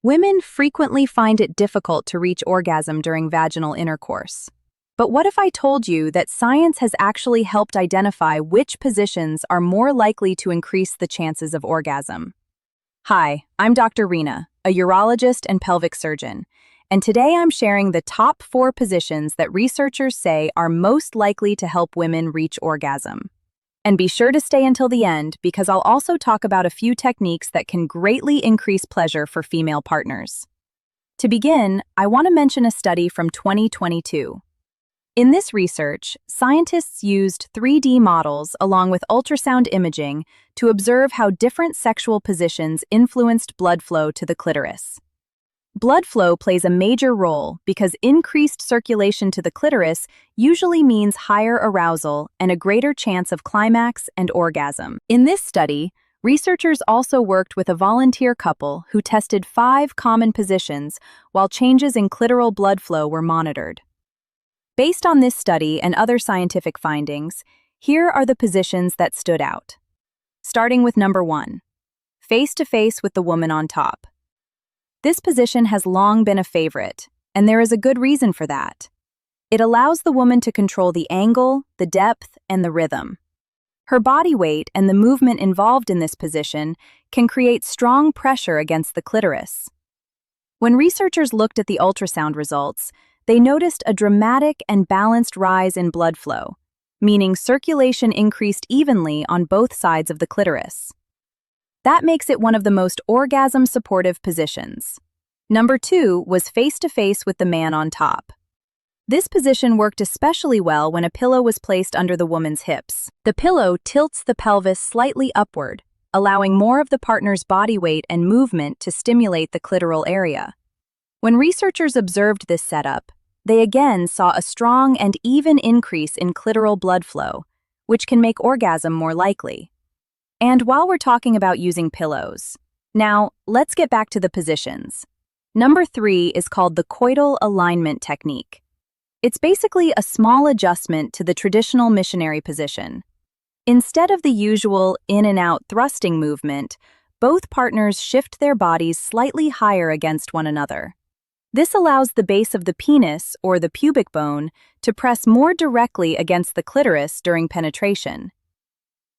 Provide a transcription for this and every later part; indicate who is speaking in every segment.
Speaker 1: Women frequently find it difficult to reach orgasm during vaginal intercourse. But what if I told you that science has actually helped identify which positions are more likely to increase the chances of orgasm? Hi, I'm Dr. Rena, a urologist and pelvic surgeon, and today I'm sharing the top 4 positions that researchers say are most likely to help women reach orgasm. And be sure to stay until the end because I'll also talk about a few techniques that can greatly increase pleasure for female partners. To begin, I want to mention a study from 2022. In this research, scientists used 3D models along with ultrasound imaging to observe how different sexual positions influenced blood flow to the clitoris. Blood flow plays a major role because increased circulation to the clitoris usually means higher arousal and a greater chance of climax and orgasm. In this study, researchers also worked with a volunteer couple who tested 5 common positions while changes in clitoral blood flow were monitored. Based on this study and other scientific findings, here are the positions that stood out. Starting with number 1, face-to-face with the woman on top. This position has long been a favorite, and there is a good reason for that. It allows the woman to control the angle, the depth, and the rhythm. Her body weight and the movement involved in this position can create strong pressure against the clitoris. When researchers looked at the ultrasound results, they noticed a dramatic and balanced rise in blood flow, meaning circulation increased evenly on both sides of the clitoris. That makes it one of the most orgasm-supportive positions. Number 2 was face-to-face with the man on top. This position worked especially well when a pillow was placed under the woman's hips. The pillow tilts the pelvis slightly upward, allowing more of the partner's body weight and movement to stimulate the clitoral area. When researchers observed this setup, they again saw a strong and even increase in clitoral blood flow, which can make orgasm more likely. And while we're talking about using pillows, now let's get back to the positions. Number 3 is called the coital alignment technique. It's basically a small adjustment to the traditional missionary position. Instead of the usual in and out thrusting movement, both partners shift their bodies slightly higher against one another. This allows the base of the penis, or the pubic bone, to press more directly against the clitoris during penetration.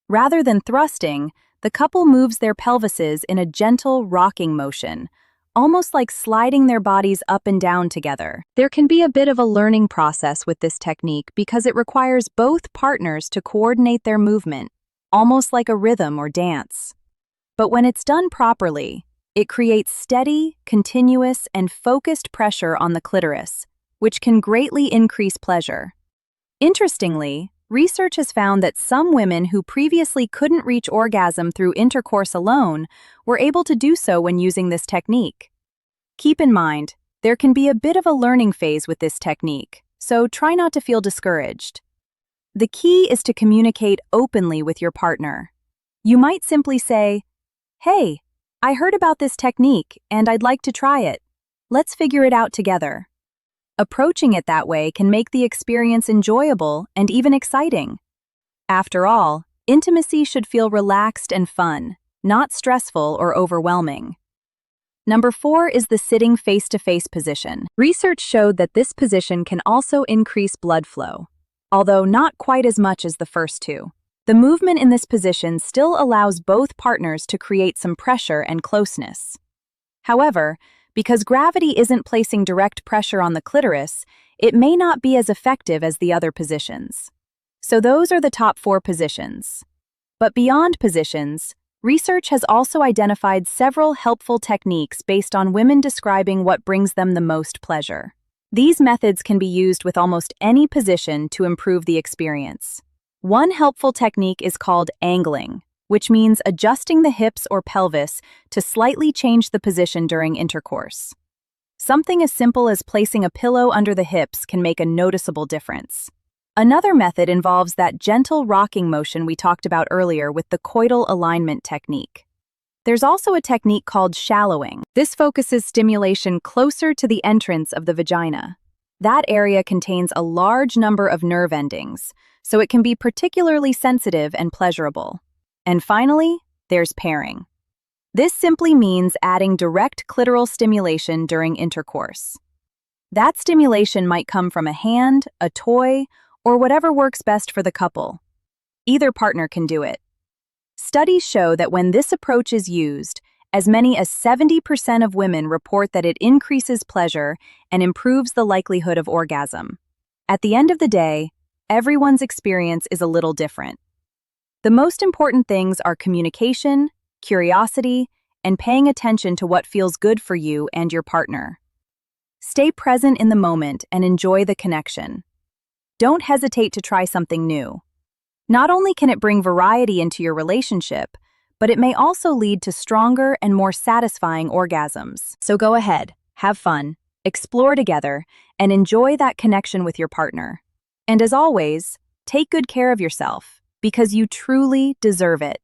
Speaker 1: Rather than thrusting, the couple moves their pelvises in a gentle rocking motion, almost like sliding their bodies up and down together. There can be a bit of a learning process with this technique because it requires both partners to coordinate their movement, almost like a rhythm or dance. But when it's done properly, it creates steady, continuous, and focused pressure on the clitoris, which can greatly increase pleasure. Interestingly, research has found that some women who previously couldn't reach orgasm through intercourse alone were able to do so when using this technique. Keep in mind, there can be a bit of a learning phase with this technique, so try not to feel discouraged. The key is to communicate openly with your partner. You might simply say, "Hey, I heard about this technique and I'd like to try it. Let's figure it out together." Approaching it that way can make the experience enjoyable and even exciting. After all, intimacy should feel relaxed and fun, not stressful or overwhelming. Number 4 is the sitting face-to-face position. Research showed that this position can also increase blood flow, although not quite as much as the first 2. The movement in this position still allows both partners to create some pressure and closeness. However, because gravity isn't placing direct pressure on the clitoris, it may not be as effective as the other positions. So those are the top 4 positions. But beyond positions, research has also identified several helpful techniques based on women describing what brings them the most pleasure. These methods can be used with almost any position to improve the experience. One helpful technique is called angling, which means adjusting the hips or pelvis to slightly change the position during intercourse. Something as simple as placing a pillow under the hips can make a noticeable difference. Another method involves that gentle rocking motion we talked about earlier with the coital alignment technique. There's also a technique called shallowing. This focuses stimulation closer to the entrance of the vagina. That area contains a large number of nerve endings, so it can be particularly sensitive and pleasurable. And finally, there's pairing. This simply means adding direct clitoral stimulation during intercourse. That stimulation might come from a hand, a toy, or whatever works best for the couple. Either partner can do it. Studies show that when this approach is used, as many as 70% of women report that it increases pleasure and improves the likelihood of orgasm. At the end of the day, everyone's experience is a little different. The most important things are communication, curiosity, and paying attention to what feels good for you and your partner. Stay present in the moment and enjoy the connection. Don't hesitate to try something new. Not only can it bring variety into your relationship, but it may also lead to stronger and more satisfying orgasms. So go ahead, have fun, explore together, and enjoy that connection with your partner. And as always, take good care of yourself, because you truly deserve it.